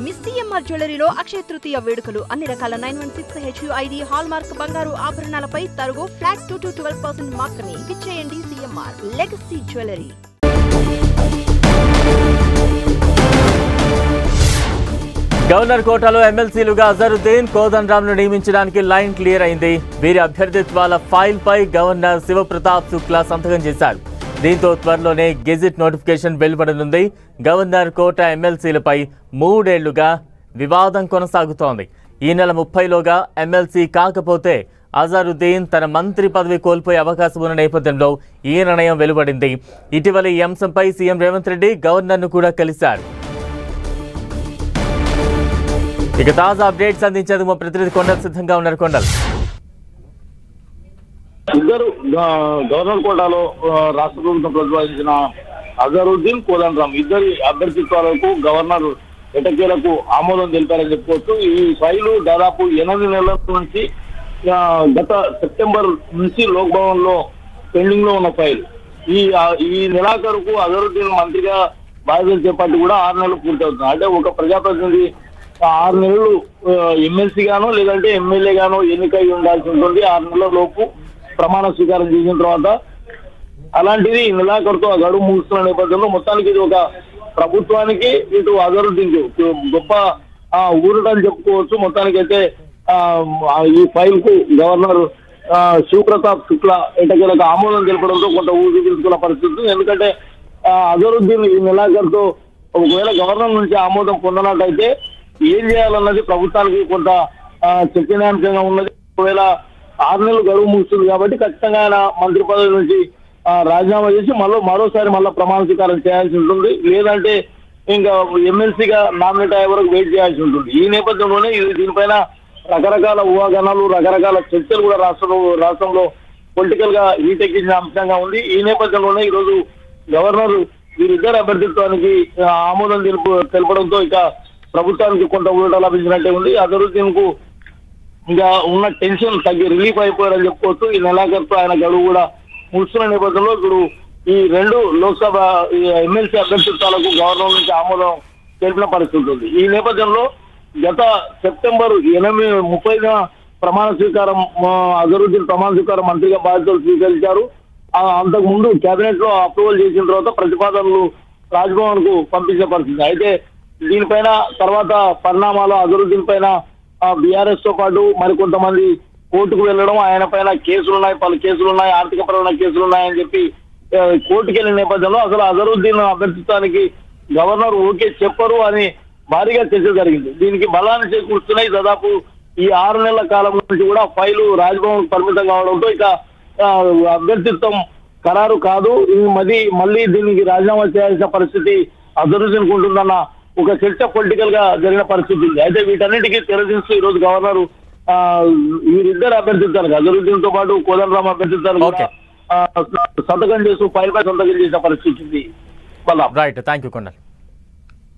Miss CMR జ్యువెలరీలో Akshaya Tritiya వేడుకలు అన్ని రకాల 916 HUID హాల్ మార్క్ బంగారు ఆభరణాలపై తరుగు ఫ్లాట్ 2-12% మాత్రమే. విచ్చేయండి సిఎంఆర్ లెగసీ జ్యువెలరీ. గవర్నర్ కోటాలో ఎమ్మెల్సీలుగా అజరుద్దీన్, కోదండరాంను నియమించడానికి లైన్ క్లియర్ అయింది. వీరి అభ్యర్థిత్వాల ఫైల్ పై గవర్నర్ శివప్రతాప్ శుక్లా సంతకం చేశారు. దీంతో త్వరలోనే గెజిట్ నోటిఫికేషన్ వెలువడనుంది. గవర్నర్ కోట ఎమ్మెల్సీలపై 3 ఏళ్లుగా వివాదం కొనసాగుతోంది. ఈ నెల 30లోగా ఎమ్మెల్సీ కాకపోతే అజరుద్దీన్ తన మంత్రి పదవి కోల్పోయే అవకాశం ఉన్న నేపథ్యంలో ఈ నిర్ణయం వెలువడింది. ఇటీవల ఈ అంశంపై సీఎం రేవంత్ రెడ్డి గవర్నర్ను కూడా కలిశారు. ఇక తాజా అప్డేట్స్ అందించేందుకు మా ప్రతినిధి కొండల్ సిద్ధంగా ఉన్నారు. కొండల్, ఇద్దరు గవర్నర్ కోటాలో రాష్ట్ర ప్రభుత్వం ప్రతిపాదించిన అజరుద్దీన్, కోదండరాం ఇద్దరి అభ్యర్థిత్వాలకు గవర్నర్ ఎటకేలకు ఆమోదం తెలిపారని చెప్పుకోవచ్చు. ఈ ఫైలు దాదాపు 8 నెలల నుంచి గత సెప్టెంబర్ నుంచి లోక్ భవన్ లో పెండింగ్ లో ఉన్న ఫైల్. ఈ నెలాఖరుకు అజరుద్దీన్ మంత్రిగా బాధ్యతలు చేపట్టి కూడా 6 నెలలు పూర్తవుతుంది. అంటే ఒక ప్రజాప్రతినిధి 6 నెలలు ఎమ్మెల్సీ గానో లేదంటే ఎమ్మెల్యే గానో ఎన్నికై ఉండాల్సి ఉంటుంది 6 నెలల లోపు ప్రమాణ స్వీకారం చేసిన తర్వాత. అలాంటిది నెలాఖరుతో ఆ గడువు ముగుస్తున్న నేపథ్యంలో మొత్తానికి ఇది ఒక ప్రభుత్వానికి ఇటు అజరుద్దీన్ గొప్ప ఊరటని చెప్పుకోవచ్చు. మొత్తానికి అయితే ఈ ఫైల్ కు గవర్నర్ శివప్రతాప్ శుక్లా ఎటకేలకు ఆమోదం తెలపడంతో కొంత ఊరు తీసుకున్న పరిస్థితి. ఎందుకంటే అజరుద్దీన్ ఈ నెలాఖరుతో ఒకవేళ గవర్నర్ నుంచి ఆమోదం పొందనట్టయితే ఏం చేయాలన్నది ప్రభుత్వానికి కొంత చర్చనీయాంశంగా ఉన్నది. ఒకవేళ 6 నెలలు గడువు ముగుస్తుంది కాబట్టి ఖచ్చితంగా ఆయన మంత్రి పదవి నుంచి రాజీనామా చేసి మరోసారి ప్రమాణ స్వీకారం చేయాల్సి ఉంటుంది. లేదంటే ఇంకా ఎమ్మెల్సీగా నామినేట్ అయ్యే వరకు వెయిట్ చేయాల్సి ఉంటుంది. ఈ నేపథ్యంలోనే దీనిపైన రకరకాల ఊహాగానాలు, రకరకాల చర్చలు కూడా రాష్ట్రంలో పొలిటికల్ గా హీటెక్కించిన అంశంగా ఉంది. ఈ నేపథ్యంలోనే ఈరోజు గవర్నర్ వీరిద్దరు అభ్యర్థిత్వానికి ఆమోదం తెలపడంతో ఇక ప్రభుత్వానికి కొంత ఊరట లభించినట్టే ఉంది. అజరుద్దీన్ కు ఇంకా ఉన్న టెన్షన్ తగ్గి రిలీఫ్ అయిపోయారని చెప్పుకోవచ్చు. ఈ నెలాఖరుతో ఆయన గడువు కూడా ముగుస్తున్న నేపథ్యంలో ఇప్పుడు ఈ 2 లోక్సభ ఎమ్మెల్సీ అభ్యర్థిత్వాలకు గవర్నర్ నుంచి ఆమోదం తెలిపిన పరిస్థితి ఉంటుంది. ఈ నేపథ్యంలో గత సెప్టెంబర్ 30న ప్రమాణ స్వీకారం అజరుద్దీన్ ప్రమాణ స్వీకారం మంత్రిగా బాధ్యతలు స్వీకరించారు. అంతకు ముందు కేబినెట్ లో అప్రూవల్ చేసిన తర్వాత ప్రతిపాదనలు రాజ్భవన్ కు పంపించిన పరిస్థితి. అయితే దీనిపైన తర్వాత పరిణామాలు అజరుద్దీన్ పైన బీఆర్ఎస్ తో పాటు మరికొంతమంది కోర్టుకు వెళ్లడం, ఆయన పైన కేసులున్నాయి, పలు కేసులున్నాయి, ఆర్థిక పరమైన కేసులున్నాయని చెప్పి కోర్టుకు వెళ్ళిన నేపథ్యంలో అసలు అజరుద్దీన్ అభ్యర్థిత్వానికి గవర్నర్ ఓకే చెప్పరు అని భారీగా చర్చ జరిగింది. దీనికి బలాన్ని చేకూరుస్తున్నాయి. దాదాపు ఈ 6 నెలల కాలం నుంచి కూడా ఫైలు రాజ్భవన్ పరిమితం కావడంతో ఇక అభ్యర్థిత్వం ఖరారు కాదు, మళ్ళీ దీనికి రాజీనామా చేయాల్సిన పరిస్థితి అజరుద్దీన్ ఉంటుందన్న ఒక చర్చ పొలిటికల్ గా జరిగిన పరిస్థితి ఉంది. అయితే వీటన్నిటికీ తెరదిస్తూ ఈ రోజు గవర్నర్ వీరిద్దరు అభ్యర్థిత్వానికి అజరుద్దీన్ తో పాటు కోదండరాం అభ్యర్థిత్వానికి సంతకం చేస్తూ ఫైల్ పై సంతకం చేసిన పరిస్థితి ఉంది. Right, thank you Kondal.